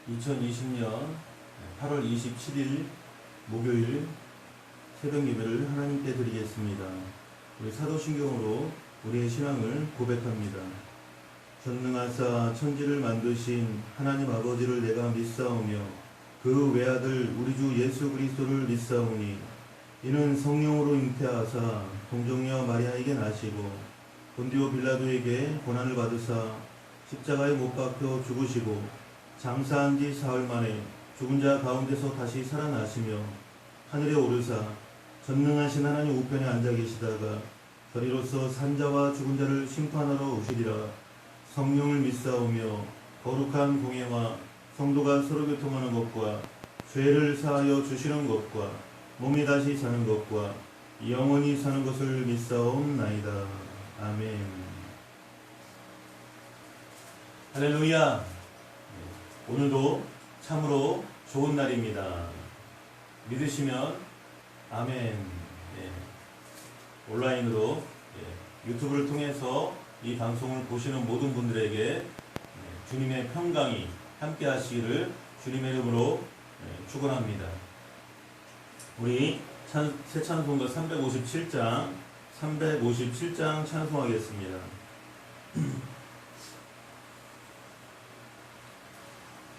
2020년 8월 27일 목요일 새벽 예배를 하나님께 드리겠습니다. 우리 사도신경으로 우리의 신앙을 고백합니다. 전능하사 천지를 만드신 하나님 아버지를 내가 믿사오며 그 외아들 우리 주 예수 그리스도를 믿사오니 이는 성령으로 잉태하사 동정녀 마리아에게 나시고 본디오 빌라도에게 고난을 받으사 십자가에 못 박혀 죽으시고 장사한 지 사흘 만에 죽은 자 가운데서 다시 살아나시며 하늘에 오르사 전능하신 하나님 우편에 앉아 계시다가 저리로서 산자와 죽은 자를 심판하러 오시리라. 성령을 믿사오며 거룩한 공예와 성도가 서로 교통하는 것과 죄를 사하여 주시는 것과 몸이 다시 사는 것과 영원히 사는 것을 믿사옵나이다. 아멘. 할렐루야. 오늘도 참으로 좋은 날입니다. 믿으시면 아멘. 예. 온라인으로 유튜브를 통해서 이 방송을 보시는 모든 분들에게 주님의 평강이 함께 하시기를 주님의 이름으로 축원합니다. 우리 새 찬송가 357장 찬송하겠습니다.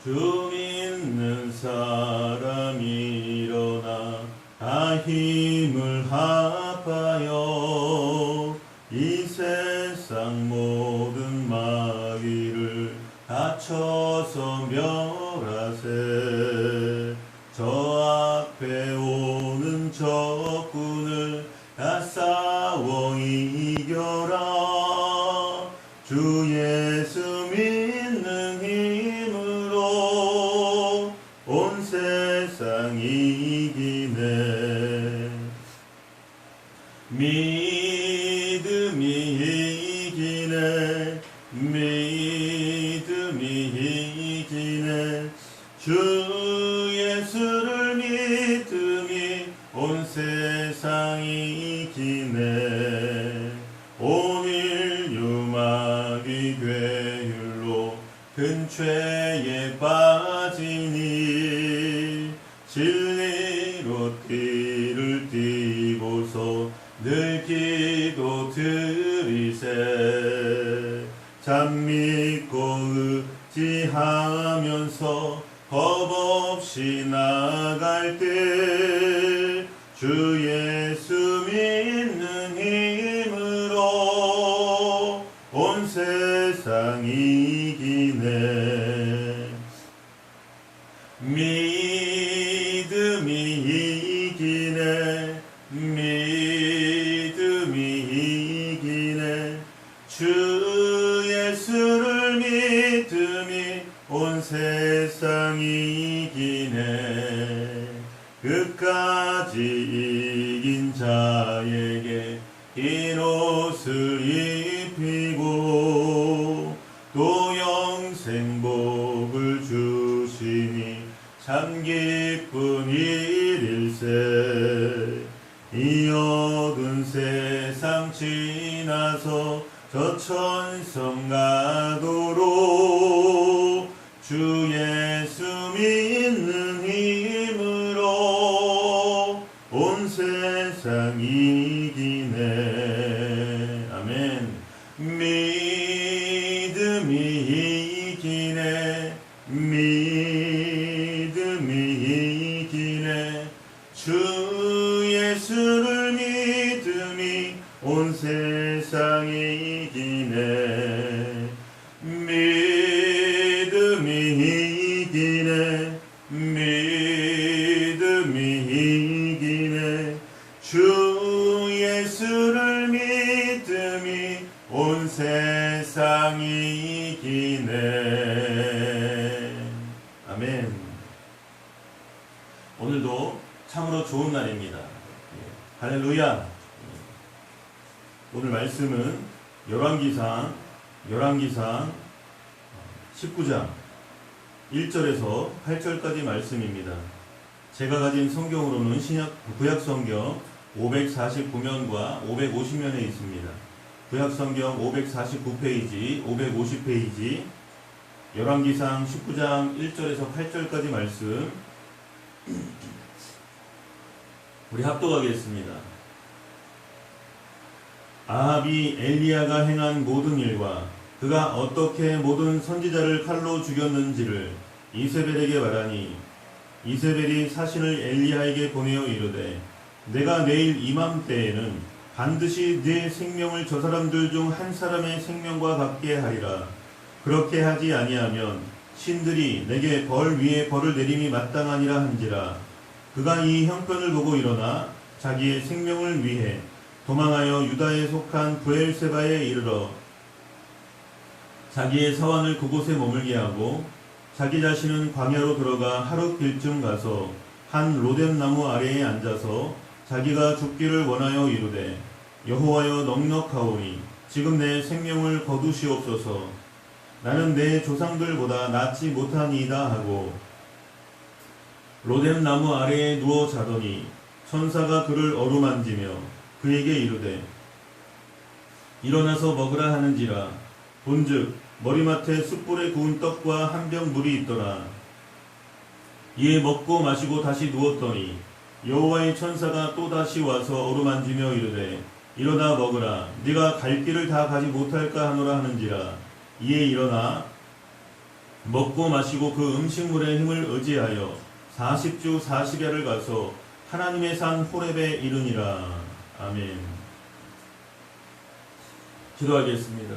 주 믿는 사람이 일어나 다 힘을 합하여 이 세상 모든 마귀를 다쳐서 멸하세. 저 앞에 오는 적군을 다 싸워 이겨라. 주 예수 믿는 힘으로 온 세상 이기네. 믿음이 이기네. 믿음이 이기네. 주 예수를 믿음이 온 세상 이기네. 오늘 유마귀 괴율로 큰 죄에 빠지니 진리로 띠를 띠고서 늘 기도 드리세. 참 믿고 의지하면서 겁없이 나갈 때 주 예수 믿는 힘으로 온 세상 이기네. 믿음이 이기네. 믿음이 이기네. 주 예수를 믿음이 온 세상 이기네. 끝까지 이긴 자에게 흰 옷을 입히고 또 영생복을 주시니 참 기쁜 일일세. 이 어두운 세상 지나서 저 천성 가도록 주 예수 믿는 힘으로 온 세상 이기네. 아멘. 믿음이 이기네. 믿음이 이기네. 주 예수를 믿음이 온 세상 이기네. 믿음이 이기네. 믿음이 이기네. 주 예수를 믿음이 온 세상 이기네. 아멘. 오늘도 참으로 좋은 날입니다. 할렐루야. 오늘 말씀은 열왕기상 19장 1절에서 8절까지 말씀입니다. 제가 가진 성경으로는 구약 성경 549면과 550면에 있습니다. 구약 성경 549페이지, 550페이지, 열왕기상 19장 1절에서 8절까지 말씀 우리 합독하겠습니다. 아합이 엘리야가 행한 모든 일과 그가 어떻게 모든 선지자를 칼로 죽였는지를 이세벨에게 말하니 이세벨이 사신을 엘리야에게 보내어 이르되 내가 내일 이맘때에는 반드시 네 생명을 저 사람들 중 한 사람의 생명과 같게 하리라. 그렇게 하지 아니하면 신들이 내게 벌 위에 벌을 내림이 마땅하니라 한지라. 그가 이 형편을 보고 일어나 자기의 생명을 위해 도망하여 유다에 속한 브엘세바에 이르러 자기의 사환을 그곳에 머물게 하고 자기 자신은 광야로 들어가 하루 길쯤 가서 한 로뎀 나무 아래에 앉아서 자기가 죽기를 원하여 이르되 여호와여 넉넉하오니 지금 내 생명을 거두시옵소서. 나는 내 조상들보다 낫지 못하니이다 하고 로뎀 나무 아래에 누워 자더니 천사가 그를 어루만지며 그에게 이르되 일어나서 먹으라 하는지라. 본즉 머리맡에 숯불에 구운 떡과 한 병 물이 있더라. 이에 먹고 마시고 다시 누웠더니 여호와의 천사가 또다시 와서 어루만지며 이르되 일어나 먹으라. 네가 갈 길을 다 가지 못할까 하노라 하는지라. 이에 일어나 먹고 마시고 그 음식물의 힘을 의지하여 40주 40야를 가서 하나님의 산 호렙에 이르니라. 아멘. 기도하겠습니다.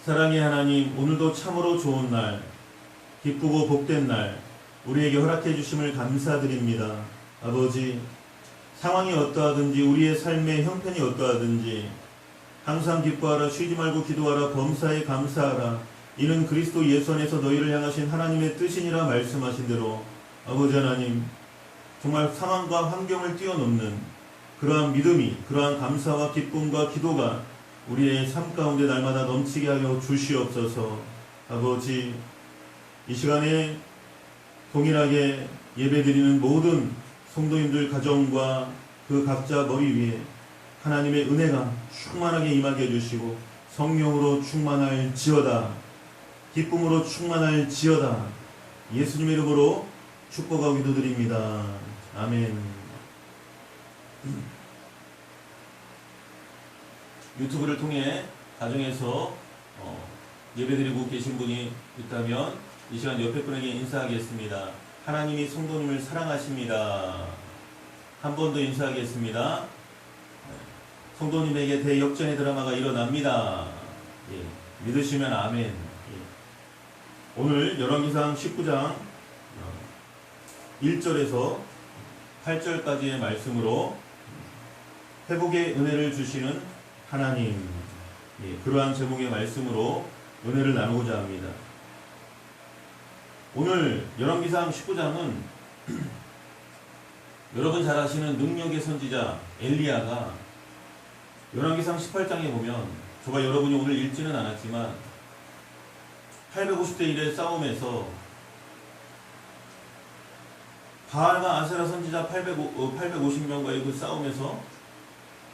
사랑의 하나님, 오늘도 참으로 좋은 날, 기쁘고 복된 날 우리에게 허락해 주심을 감사드립니다. 아버지, 상황이 어떠하든지 우리의 삶의 형편이 어떠하든지 항상 기뻐하라, 쉬지 말고 기도하라, 범사에 감사하라. 이는 그리스도 예수 안에서 너희를 향하신 하나님의 뜻이니라 말씀하신 대로 아버지 하나님, 정말 상황과 환경을 뛰어넘는 그러한 믿음이, 그러한 감사와 기쁨과 기도가 우리의 삶 가운데 날마다 넘치게 하여 주시옵소서. 아버지, 이 시간에 동일하게 예배드리는 모든 성도님들 가정과 그 각자 머리 위에 하나님의 은혜가 충만하게 임하게 해주시고 성령으로 충만할지어다, 기쁨으로 충만할지어다. 예수님의 이름으로 축복하고 기도드립니다. 아멘. 유튜브를 통해 가정에서 예배드리고 계신 분이 있다면 이 시간 옆에 분에게 인사하겠습니다. 하나님이 성도님을 사랑하십니다. 한 번 더 인사하겠습니다. 성도님에게 대역전의 드라마가 일어납니다. 예, 믿으시면 아멘. 예. 오늘 열왕기상 19장 1절에서 8절까지의 말씀으로 회복의 은혜를 주시는 하나님, 예, 그러한 제목의 말씀으로 은혜를 나누고자 합니다. 오늘 열왕기상 19장은 여러분 잘 아시는 능력의 선지자 엘리야가 열왕기상 18장에 보면, 저가 여러분이 오늘 읽지는 않았지만 850대 1의 싸움에서 바알과 아세라 선지자 850명과의 그 싸움에서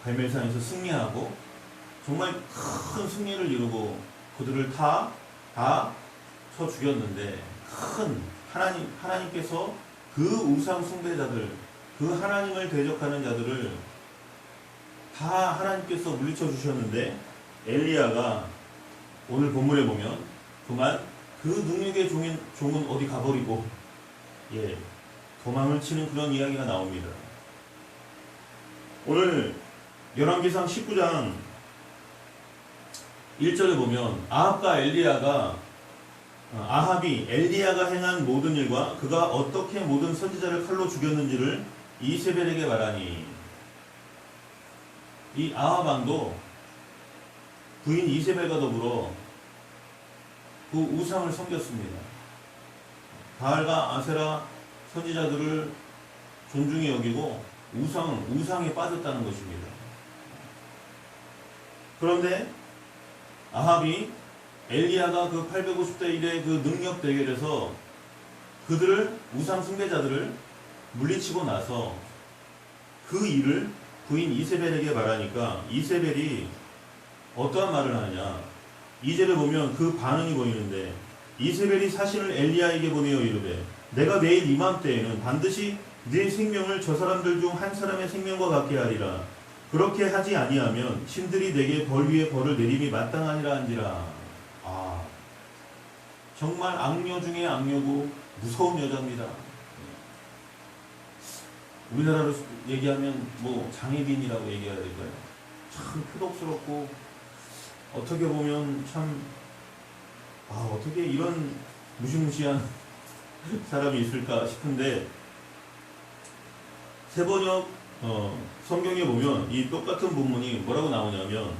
갈멜산에서 승리하고 정말 큰 승리를 이루고 그들을 다 쳐 죽였는데, 큰 하나님께서 그 우상 숭배자들, 그 하나님을 대적하는 자들을 다 하나님께서 물리쳐 주셨는데, 엘리야가 오늘 본문에 보면 그만 그 능력의 종은 어디 가버리고 도망을 치는 그런 이야기가 나옵니다. 오늘 열왕기상 19장 1절에 보면 아합이 엘리야가 행한 모든 일과 그가 어떻게 모든 선지자를 칼로 죽였는지를 이세벨에게 말하니, 이 아합 왕도 부인 이세벨과 더불어 그 우상을 섬겼습니다. 바알과 아세라 선지자들을 존중히 여기고 우상에 빠졌다는 것입니다. 그런데 아합이 엘리야가 그 850대 1의 그 능력 대결에서 그들을 우상 숭배자들을 물리치고 나서 그 일을 부인 이세벨에게 말하니까 이세벨이 어떠한 말을 하느냐. 2절에 보면 그 반응이 보이는데 이세벨이 사신을 엘리야에게 보내어 이르되 내가 내일 이맘때에는 반드시 네 생명을 저 사람들 중 한 사람의 생명과 같게 하리라. 그렇게 하지 아니하면 신들이 내게 벌 위에 벌을 내림이 마땅하니라 한지라. 아, 정말 악녀 중에 악녀고 무서운 여자입니다. 우리나라로 얘기하면 뭐 장애빈이라고 얘기해야 될까요? 참 표독스럽고 어떻게 보면 참 어떻게 이런 무시무시한 사람이 있을까 싶은데 세번역 성경에 보면 이 똑같은 본문이 뭐라고 나오냐면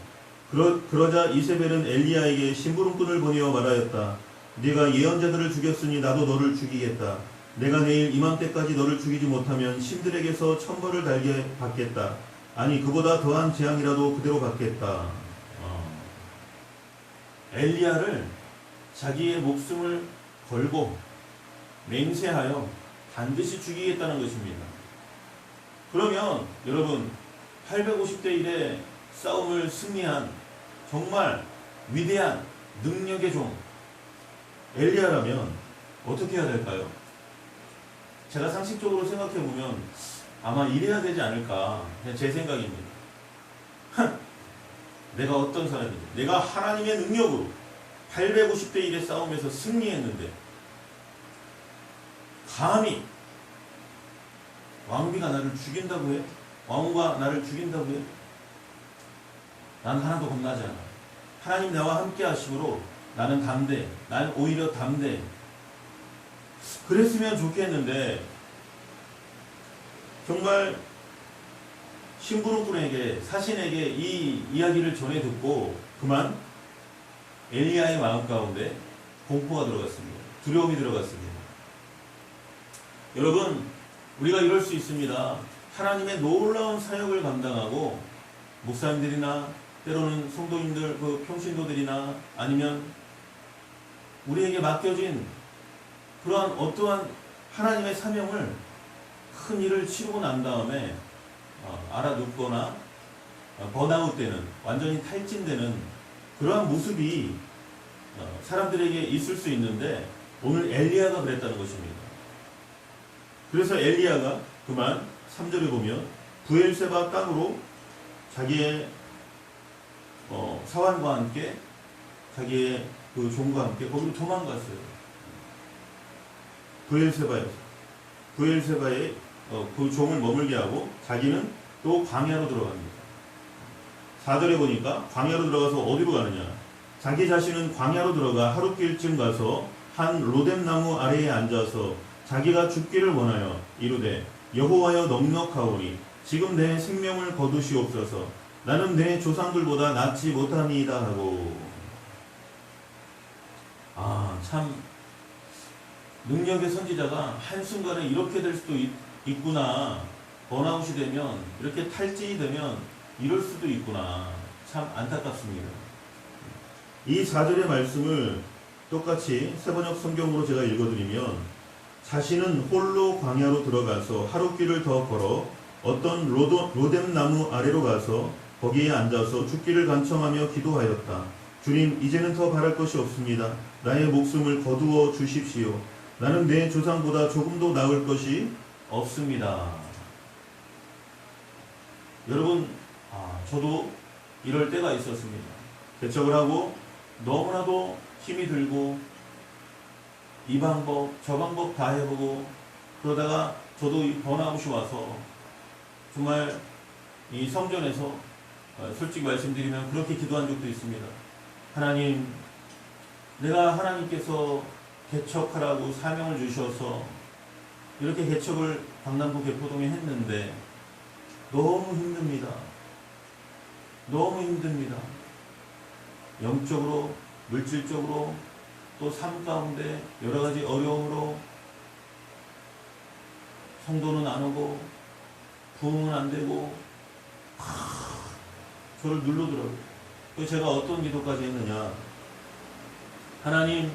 그러자 이세벨은 엘리야에게 심부름꾼을 보내어 말하였다. 네가 예언자들을 죽였으니 나도 너를 죽이겠다. 내가 내일 이맘때까지 너를 죽이지 못하면 신들에게서 천벌을 달게 받겠다. 아니 그보다 더한 재앙이라도 그대로 받겠다. 엘리야를 자기의 목숨을 걸고 맹세하여 반드시 죽이겠다는 것입니다. 그러면 여러분 850대 1의 싸움을 승리한 정말 위대한 능력의 종 엘리야라면 어떻게 해야 될까요? 제가 상식적으로 생각해보면 아마 이래야 되지 않을까 그냥 제 생각입니다. 내가 어떤 사람인지 내가 하나님의 능력으로 850대 1의 싸움에서 승리했는데 감히 왕비가 나를 죽인다고 해? 왕후가 나를 죽인다고 해? 난 하나도 겁나지 않아. 하나님 나와 함께 하심으로 나는 담대. 난 오히려 담대. 그랬으면 좋겠는데 정말 심부름꾼에게 사신에게 이 이야기를 전해 듣고 그만 엘리야의 마음 가운데 공포가 들어갔습니다. 두려움이 들어갔습니다. 여러분 우리가 이럴 수 있습니다. 하나님의 놀라운 사역을 감당하고 목사님들이나 때로는 성도님들, 그 평신도들이나 아니면 우리에게 맡겨진 그러한 어떠한 하나님의 사명을 큰 일을 치르고 난 다음에 알아눕거나 번아웃되는 완전히 탈진되는 그러한 모습이 사람들에게 있을 수 있는데 오늘 엘리야가 그랬다는 것입니다. 그래서 엘리야가 그만 3절에 보면 브엘세바 땅으로 자기의 사환과 함께 자기의 그 종과 함께 거기로 도망갔어요. 브엘세바에 그 종을 머물게 하고 자기는 또 광야로 들어갑니다. 4절에 보니까 광야로 들어가서 어디로 가느냐. 자기 자신은 광야로 들어가 하룻길쯤 가서 한 로뎀나무 아래에 앉아서 자기가 죽기를 원하여 이르되 여호와여 넉넉하오니 지금 내 생명을 거두시옵소서. 나는 내 조상들보다 낫지 못하니이다 하고. 참 능력의 선지자가 한순간에 이렇게 될 수도 있구나. 번아웃이 되면 이렇게 탈진이 되면 이럴 수도 있구나. 참 안타깝습니다. 이 4절의 말씀을 똑같이 세번역 성경으로 제가 읽어드리면 자신은 홀로 광야로 들어가서 하룻길을 더 걸어 어떤 로뎀나무 아래로 가서 거기에 앉아서 죽기를 간청하며 기도하였다. 주님, 이제는 더 바랄 것이 없습니다. 나의 목숨을 거두어 주십시오. 나는 내 조상보다 조금도 나을 것이 없습니다. 여러분, 저도 이럴 때가 있었습니다. 개척을 하고 너무나도 힘이 들고 이 방법 저 방법 다 해보고 그러다가 저도 이 번아웃이 와서 정말 이 성전에서 솔직히 말씀드리면 그렇게 기도한 적도 있습니다. 하나님, 내가 하나님께서 개척하라고 사명을 주셔서 이렇게 개척을 강남구 개포동에 했는데 너무 힘듭니다. 너무 힘듭니다. 영적으로, 물질적으로, 또 삶 가운데 여러 가지 어려움으로 성도는 안 오고 부흥은 안 되고 저를 누르더라고요. 그래서 제가 어떤 기도까지 했느냐. 하나님,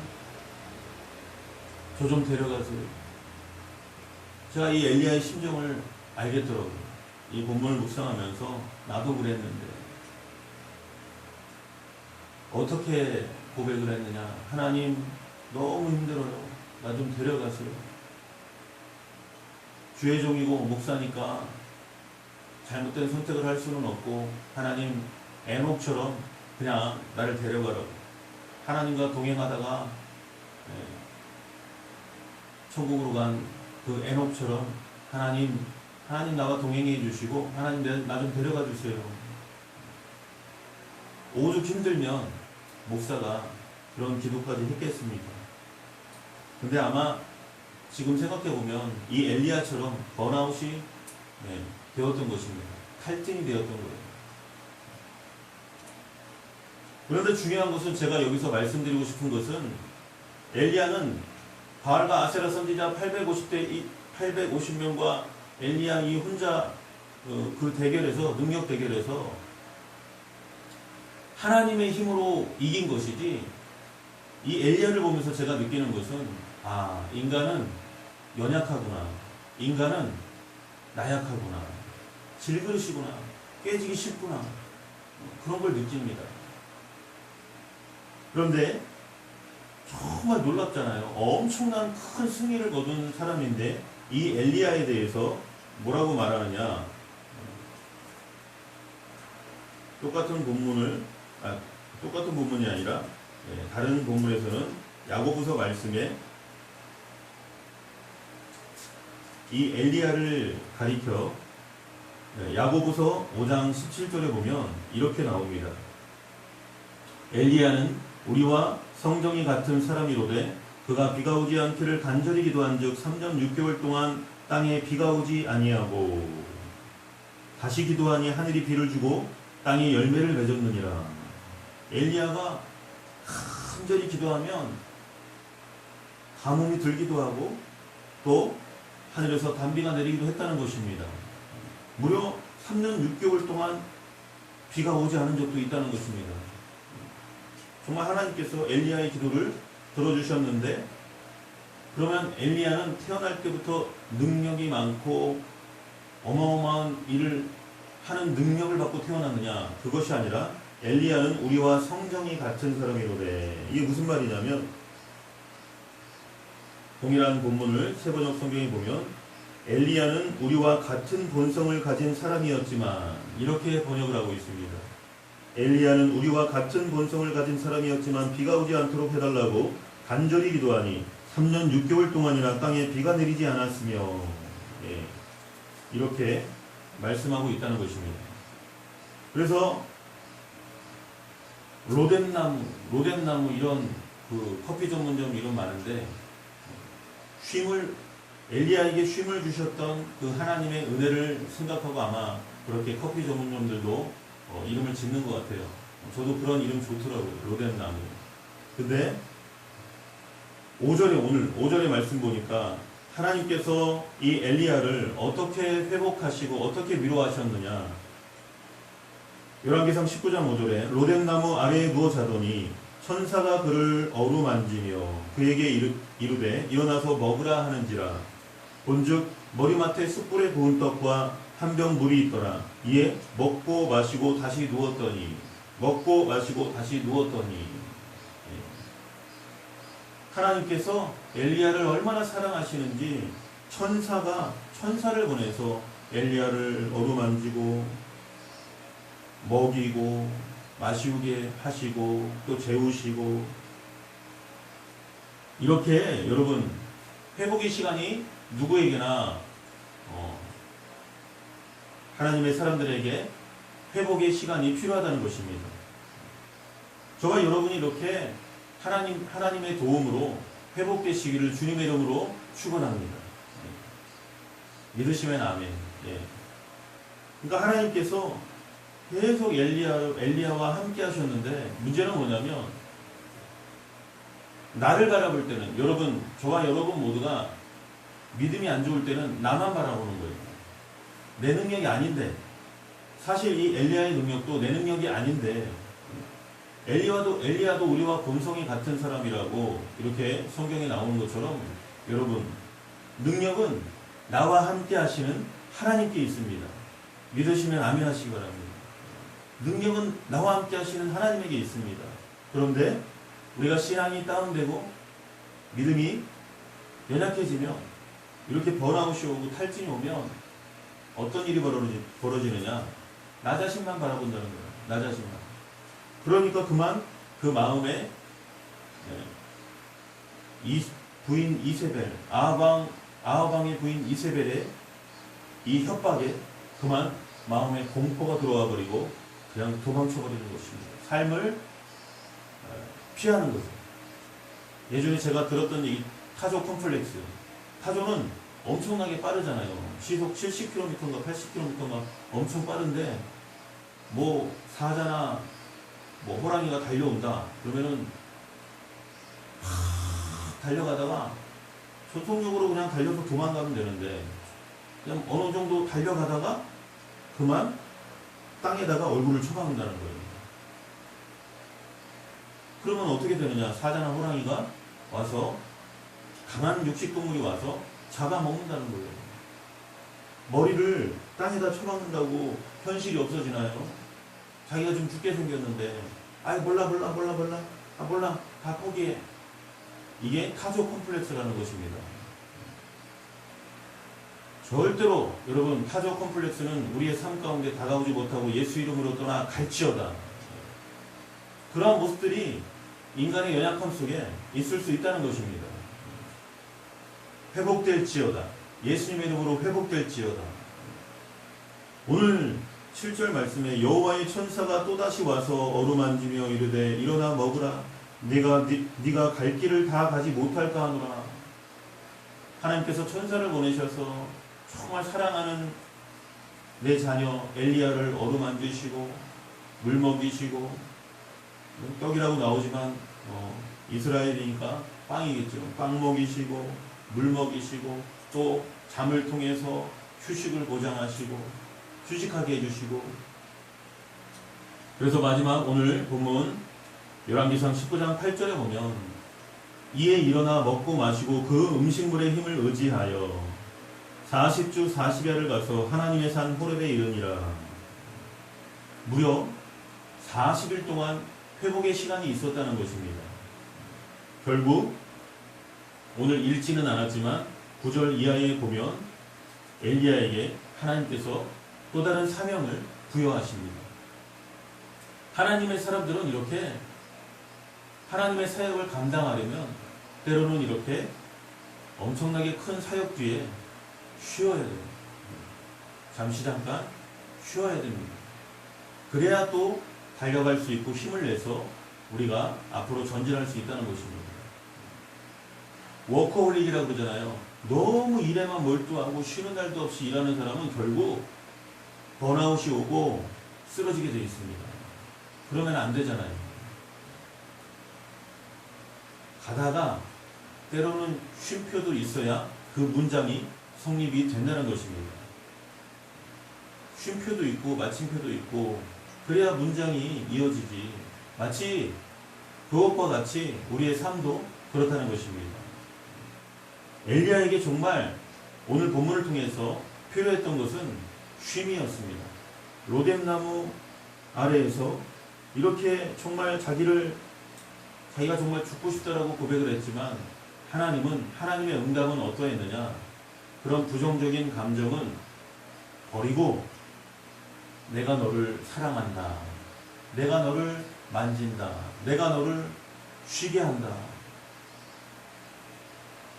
저 좀 데려가세요. 제가 이 엘리야의 심정을 알겠더라고요. 이 본문을 묵상하면서 나도 그랬는데 어떻게 고백을 했느냐. 하나님, 너무 힘들어요. 나 좀 데려가세요. 주의 종이고 목사니까 잘못된 선택을 할 수는 없고, 하나님, 에녹처럼 그냥 나를 데려가라고. 하나님과 동행하다가 천국으로 간 그 에녹처럼 하나님 나와 동행해 주시고, 하나님 나 좀 데려가 주세요. 오죽 힘들면 목사가 그런 기도까지 했겠습니까? 근데 아마 지금 생각해보면 이 엘리야처럼 번아웃이 되었던 것입니다. 탈진이 되었던 거예요. 그런데 중요한 것은, 제가 여기서 말씀드리고 싶은 것은, 엘리야는 바알과 아세라 선지자 850명과 엘리야 이 혼자 그 대결에서, 능력 대결에서 하나님의 힘으로 이긴 것이지, 이 엘리야를 보면서 제가 느끼는 것은, 인간은 연약하구나, 인간은 나약하구나, 질그릇이구나, 깨지기 쉽구나, 그런 걸 느낍니다. 그런데 정말 놀랍잖아요. 엄청난 큰 승리를 거둔 사람인데, 이 엘리야에 대해서 뭐라고 말하느냐. 똑같은 본문이 아니라 다른 본문에서는 야고보서 말씀에 이 엘리야를 가리켜 야고보서 5장 17절에 보면 이렇게 나옵니다. 엘리야는 우리와 성정이 같은 사람이로되 그가 비가 오지 않기를 간절히 기도한즉 3년 6개월 동안 땅에 비가 오지 아니하고 다시 기도하니 하늘이 비를 주고 땅에 열매를 맺었느니라. 엘리야가 간절히 기도하면 가뭄이 들기도 하고 또 하늘에서 단비가 내리기도 했다는 것입니다. 무려 3년 6개월 동안 비가 오지 않은 적도 있다는 것입니다. 정말 하나님께서 엘리야의 기도를 들어주셨는데, 그러면 엘리야는 태어날 때부터 능력이 많고 어마어마한 일을 하는 능력을 받고 태어났느냐? 그것이 아니라 엘리야는 우리와 성정이 같은 사람이로되. 이게 무슨 말이냐면, 동일한 본문을 세번역 성경에 보면 엘리야는 우리와 같은 본성을 가진 사람이었지만, 이렇게 번역을 하고 있습니다. 엘리야는 우리와 같은 본성을 가진 사람이었지만 비가 오지 않도록 해달라고 간절히 기도하니 3년 6개월 동안이나 땅에 비가 내리지 않았으며, 이렇게 말씀하고 있다는 것입니다. 그래서 로덴나무 이런 그 커피 전문점 이런 많은데, 엘리야에게 쉼을 주셨던 그 하나님의 은혜를 생각하고 아마 그렇게 커피 전문점들도 이름을 짓는 것 같아요. 저도 그런 이름 좋더라고요. 로덴나무. 근데 5절에 말씀 보니까 하나님께서 이 엘리야를 어떻게 회복하시고 어떻게 위로하셨느냐. 열왕기상 19장 5절에 로덴나무 아래에 누워 자더니 천사가 그를 어루만지며 그에게 이르되 일어나서 먹으라 하는지라. 본즉 머리맡에 숯불에 구운 떡과 한 병 물이 있더라. 이에 먹고 마시고 다시 누웠더니. 하나님께서 엘리야를 얼마나 사랑하시는지 천사를 보내서 엘리야를 어루만지고 먹이고 마시우게 하시고 또 재우시고, 이렇게 여러분 회복의 시간이 누구에게나 하나님의 사람들에게 회복의 시간이 필요하다는 것입니다. 저와 여러분이 이렇게 하나님의 도움으로 회복되시기를 주님의 이름으로 축원합니다. 믿으시면 아멘. 그러니까 하나님께서 계속 엘리야와 함께 하셨는데, 문제는 뭐냐면 나를 바라볼 때는, 저와 여러분 모두가 믿음이 안 좋을 때는 나만 바라보는 거예요. 내 능력이 아닌데, 사실 이 엘리야의 능력도 내 능력이 아닌데 엘리야도 우리와 본성이 같은 사람이라고 이렇게 성경에 나오는 것처럼 여러분, 능력은 나와 함께 하시는 하나님께 있습니다. 믿으시면 아멘 하시기 바랍니다. 능력은 나와 함께 하시는 하나님에게 있습니다. 그런데 우리가 신앙이 다운되고 믿음이 연약해지면, 이렇게 번아웃이 오고 탈진이 오면 어떤 일이 벌어지느냐? 나 자신만 바라본다는 거예요. 나 자신만. 그러니까 그만 그 마음에 부인 이세벨, 아하방의 부인 이세벨의 이 협박에 그만 마음에 공포가 들어와 버리고 그냥 도망쳐 버리는 것입니다. 삶을 피하는 거죠. 예전에 제가 들었던 얘기, 타조 컴플렉스. 타조는 엄청나게 빠르잖아요. 시속 70km인가 80km인가 엄청 빠른데, 뭐 사자나 뭐 호랑이가 달려온다 그러면은 달려가다가 전통적으로 그냥 달려서 도망가면 되는데, 그냥 어느 정도 달려가다가 그만 땅에다가 얼굴을 쳐박는다는 거예요. 그러면 어떻게 되느냐? 사자나 호랑이가 와서, 강한 육식동물이 와서 잡아먹는다는 거예요. 머리를 땅에다 쳐박는다고 현실이 없어지나요? 자기가 좀 죽게 생겼는데, 아이 몰라 다 포기해. 이게 타조 컴플렉스라는 것입니다. 절대로 여러분, 타조 컴플렉스는 우리의 삶 가운데 다가오지 못하고 예수 이름으로 떠나 갈지어다. 그러한 모습들이 인간의 연약함 속에 있을 수 있다는 것입니다. 회복될지어다. 예수님의 이름으로 회복될지어다. 오늘 7절 말씀에 여호와의 천사가 또다시 와서 어루만지며 이르되 일어나 먹으라. 네가 갈 길을 다 가지 못할까 하노라. 하나님께서 천사를 보내셔서 정말 사랑하는 내 자녀 엘리야를 어루만지시고 물 먹이시고, 떡이라고 나오지만 이스라엘이니까 빵이겠죠. 빵 먹이시고 물 먹이시고 또 잠을 통해서 휴식을 보장하시고 휴식하게 해주시고, 그래서 마지막 오늘 본문 열왕기상 19장 8절에 보면 이에 일어나 먹고 마시고 그 음식물의 힘을 의지하여 40주 40야를 가서 하나님의 산 호렙에 이르니라. 무려 40일 동안 회복의 시간이 있었다는 것입니다. 결국 오늘 읽지는 않았지만 9절 이하에 보면 엘리야에게 하나님께서 또 다른 사명을 부여하십니다. 하나님의 사람들은 이렇게 하나님의 사역을 감당하려면 때로는 이렇게 엄청나게 큰 사역 뒤에 쉬어야 돼요. 잠깐 쉬어야 됩니다. 그래야 또 달려갈 수 있고 힘을 내서 우리가 앞으로 전진할 수 있다는 것입니다. 워커홀릭이라고 그러잖아요. 너무 일에만 몰두하고 쉬는 날도 없이 일하는 사람은 결국 번아웃이 오고 쓰러지게 되어 있습니다. 그러면 안 되잖아요. 가다가 때로는 쉼표도 있어야 그 문장이 성립이 된다는 것입니다. 쉼표도 있고 마침표도 있고 그래야 문장이 이어지지. 마치 그것과 같이 우리의 삶도 그렇다는 것입니다. 엘리야에게 정말 오늘 본문을 통해서 필요했던 것은 쉼이었습니다. 로뎀나무 아래에서 이렇게 정말 자기가 정말 죽고 싶다라고 고백을 했지만 하나님의 응답은 어떠했느냐? 그런 부정적인 감정은 버리고 내가 너를 사랑한다. 내가 너를 만진다. 내가 너를 쉬게 한다.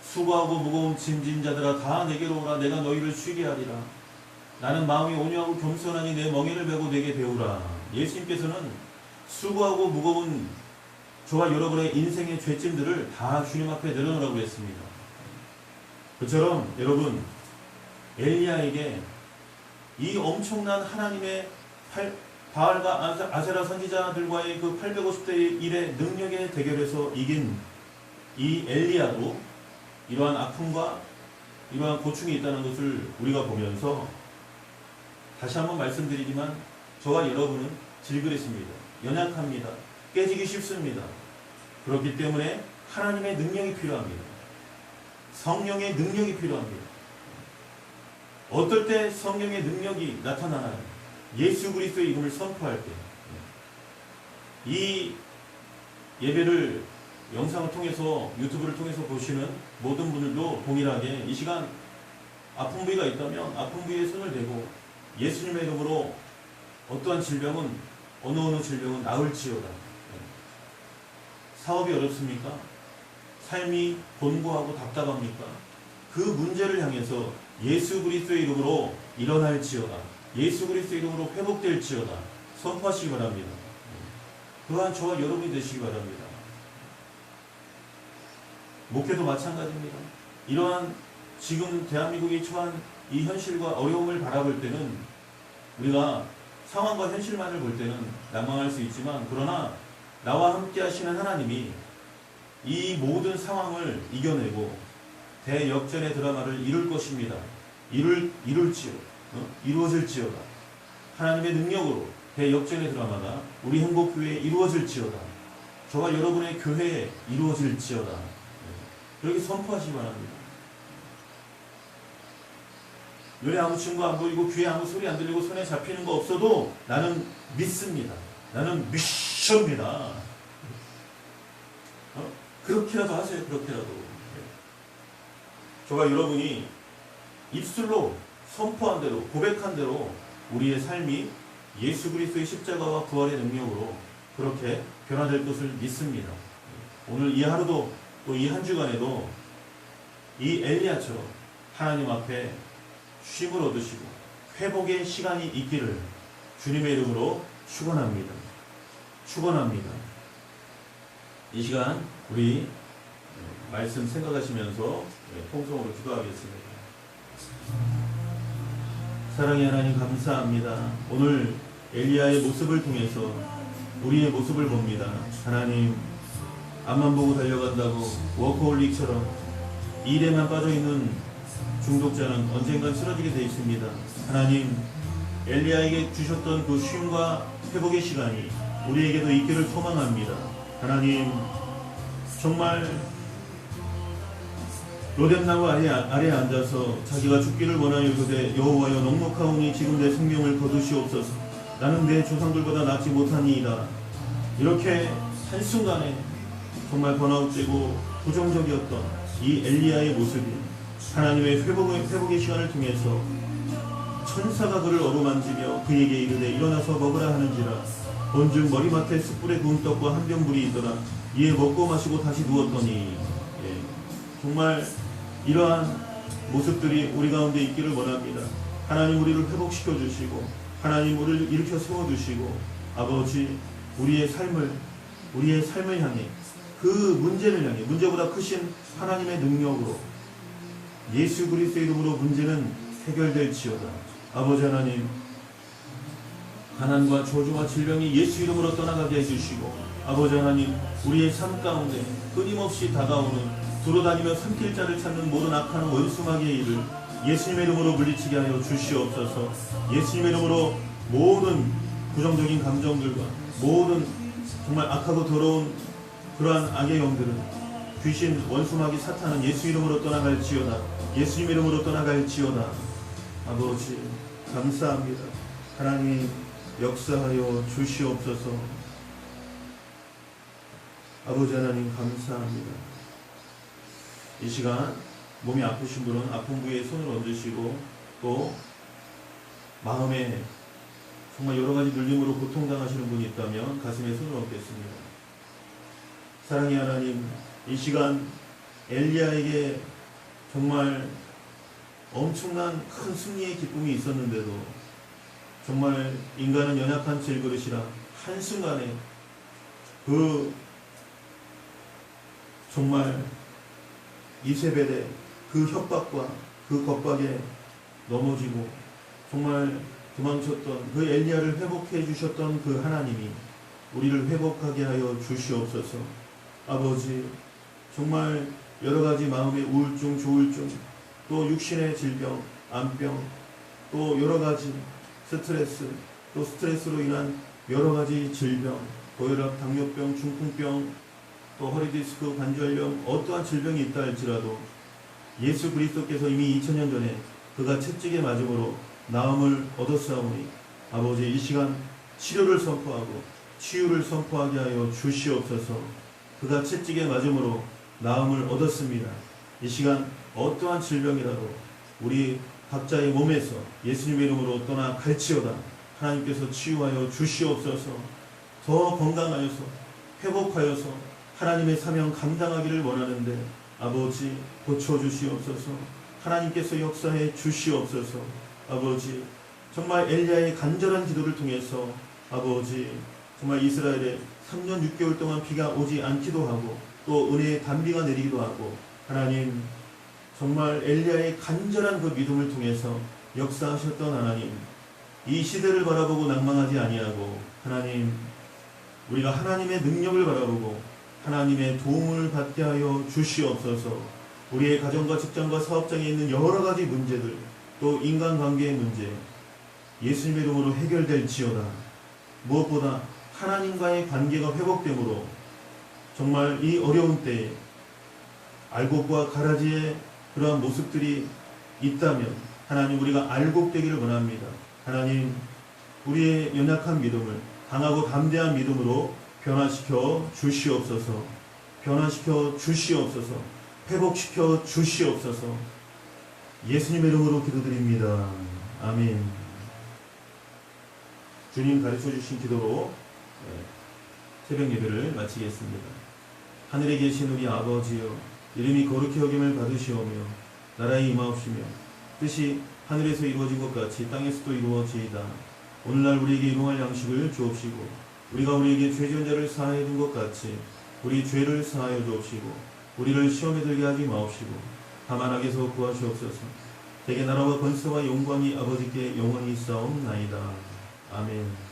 수고하고 무거운 짐진 자들아 다 내게로 오라. 내가 너희를 쉬게 하리라. 나는 마음이 온유하고 겸손하니 내 멍에를 메고 내게 배우라. 예수님께서는 수고하고 무거운 저와 여러분의 인생의 죄짐들을 다 주님 앞에 내려놓으라고 했습니다. 그처럼 여러분, 엘리야에게 이 엄청난 하나님의 바알과 아세라 선지자들과의 그 850대 1의 능력의 대결에서 이긴 이 엘리야도 이러한 아픔과 이러한 고충이 있다는 것을 우리가 보면서 다시 한번 말씀드리지만 저와 여러분은 질그릇입니다. 연약합니다. 깨지기 쉽습니다. 그렇기 때문에 하나님의 능력이 필요합니다. 성령의 능력이 필요합니다. 어떨 때 성령의 능력이 나타나나요? 예수 그리스도의 이름을 선포할 때. 이 예배를 영상을 통해서, 유튜브를 통해서 보시는 모든 분들도 동일하게 이 시간 아픈 부위가 있다면 아픈 부위에 손을 대고 예수님의 이름으로 어떠한 질병은, 어느 질병은 나을지어다. 사업이 어렵습니까? 삶이 곤고하고 답답합니까? 그 문제를 향해서 예수 그리스도의 이름으로 일어날지어다. 예수 그리스도의 이름으로 회복될지어다. 선포하시기 바랍니다. 또한 저와 여러분이 되시기 바랍니다. 목회도 마찬가지입니다. 이러한 지금 대한민국이 처한 이 현실과 어려움을 바라볼 때는 우리가 상황과 현실만을 볼 때는 난망할 수 있지만, 그러나 나와 함께 하시는 하나님이 이 모든 상황을 이겨내고 대역전의 드라마를 이룰 것입니다. 이루어질지어다. 하나님의 능력으로 대역전의 드라마가 우리 행복교회에 이루어질지어다. 저와 여러분의 교회에 이루어질지어다. 그렇게 선포하시기 바랍니다. 눈에 아무 친구 안 보이고 귀에 아무 소리 안 들리고 손에 잡히는 거 없어도 나는 믿습니다. 나는 미션입니다. 그렇게라도 하세요. 그렇게라도. 저와 여러분이 입술로 선포한 대로, 고백한 대로 우리의 삶이 예수 그리스도의 십자가와 부활의 능력으로 그렇게 변화될 것을 믿습니다. 오늘 이 하루도 또 이 한 주간에도 이 엘리야처럼 하나님 앞에 쉼을 얻으시고 회복의 시간이 있기를 주님의 이름으로 축원합니다. 축원합니다. 이 시간 우리 말씀 생각하시면서 통성으로 기도하겠습니다. 사랑의 하나님 감사합니다. 오늘 엘리야의 모습을 통해서 우리의 모습을 봅니다. 하나님, 앞만 보고 달려간다고 워커홀릭처럼 일에만 빠져있는 중독자는 언젠간 쓰러지게 되어 있습니다. 하나님, 엘리야에게 주셨던 그 쉼과 회복의 시간이 우리에게도 있기를 소망합니다. 하나님, 정말 로뎀나무 아래에 앉아서 자기가 죽기를 원하여 이르되 여호와여 넉넉하오니 지금 내 생명을 거두시옵소서. 나는 내 조상들보다 낫지 못하니이다. 이렇게 한순간에 정말 번아웃되고 부정적이었던 이 엘리야의 모습이 하나님의 회복의 시간을 통해서 천사가 그를 어루만지며 그에게 이르되 일어나서 먹으라 하는지라. 본즉 머리맡에 숯불에 구운 떡과 한 병 물이 있더라. 이에 먹고 마시고 다시 누웠더니. 정말 이러한 모습들이 우리 가운데 있기를 원합니다. 하나님, 우리를 회복시켜 주시고 하나님, 우리를 일으켜 세워 주시고 아버지, 우리의 삶을 향해, 그 문제를 향해, 문제보다 크신 하나님의 능력으로 예수 그리스도의 이름으로 문제는 해결될지어다. 아버지 하나님, 가난과 저주와 질병이 예수 이름으로 떠나가게 해주시고 아버지 하나님, 우리의 삶 가운데 끊임없이 다가오는 두루다니며 삼킬자를 찾는 모든 악한 원수마귀의 일을 예수님의 이름으로 물리치게 하여 주시옵소서. 예수님의 이름으로 모든 부정적인 감정들과 모든 정말 악하고 더러운 그러한 악의 영들은, 귀신, 원수마귀, 사탄은 예수 이름으로 떠나갈지어다. 예수님 이름으로 떠나갈지어다. 아버지 감사합니다. 하나님, 역사하여 주시옵소서. 아버지 하나님 감사합니다. 이 시간 몸이 아프신 분은 아픈 부위에 손을 얹으시고 또 마음에 정말 여러 가지 눌림으로 고통당하시는 분이 있다면 가슴에 손을 얹겠습니다. 사랑의 하나님, 이 시간 엘리야에게 정말 엄청난 큰 승리의 기쁨이 있었는데도 정말 인간은 연약한 질그릇이라 한순간에 그 정말 이세벨의 그 협박과 그 겁박에 넘어지고 정말 도망쳤던 그 엘리야를 회복해 주셨던 그 하나님이 우리를 회복하게 하여 주시옵소서. 아버지, 정말 여러 가지 마음의 우울증, 조울증, 또 육신의 질병, 암병, 또 여러 가지 스트레스, 또 스트레스로 인한 여러 가지 질병, 고혈압, 당뇨병, 중풍병, 또 허리디스크, 관절염, 어떠한 질병이 있다 할지라도 예수 그리스도께서 이미 2000년 전에 그가 채찍에 맞음으로 나음을 얻었사오니 아버지 이 시간 치료를 선포하고 치유를 선포하게 하여 주시옵소서. 그가 채찍에 맞음으로 나음을 얻었습니다. 이 시간 어떠한 질병이라도 우리 각자의 몸에서 예수님의 이름으로 떠나 갈지어다. 하나님께서 치유하여 주시옵소서. 더 건강하여서 회복하여서 하나님의 사명 감당하기를 원하는데 아버지 고쳐주시옵소서. 하나님께서 역사해 주시옵소서. 아버지 정말 엘리야의 간절한 기도를 통해서 아버지 정말 이스라엘에 3년 6개월 동안 비가 오지 않기도 하고 또 은혜의 단비가 내리기도 하고 하나님 정말 엘리야의 간절한 그 믿음을 통해서 역사하셨던 하나님, 이 시대를 바라보고 낭망하지 아니하고 하나님 우리가 하나님의 능력을 바라보고 하나님의 도움을 받게 하여 주시옵소서. 우리의 가정과 직장과 사업장에 있는 여러 가지 문제들 또 인간관계의 문제 예수님의 이름으로 해결될지어다. 무엇보다 하나님과의 관계가 회복되므로 정말 이 어려운 때에 알곡과 가라지의 그러한 모습들이 있다면 하나님 우리가 알곡되기를 원합니다. 하나님 우리의 연약한 믿음을 강하고 담대한 믿음으로 변화시켜 주시옵소서. 변화시켜 주시옵소서. 회복시켜 주시옵소서. 예수님의 이름으로 기도드립니다. 아멘. 주님 가르쳐 주신 기도로 새벽 예배를 마치겠습니다. 하늘에 계신 우리 아버지여, 이름이 거룩히 여김을 받으시오며 나라에 임하옵시며 뜻이 하늘에서 이루어진 것 같이 땅에서도 이루어지이다. 오늘날 우리에게 일용할 양식을 주옵시고 우리가 우리에게 죄 지은 자를 사하여 준 것 같이 우리 죄를 사하여 주옵시고 우리를 시험에 들게 하지 마옵시고 다만 악에서 구하시옵소서. 대개 나라와 권세와 영광이 아버지께 영원히 있사옵나이다. 아멘.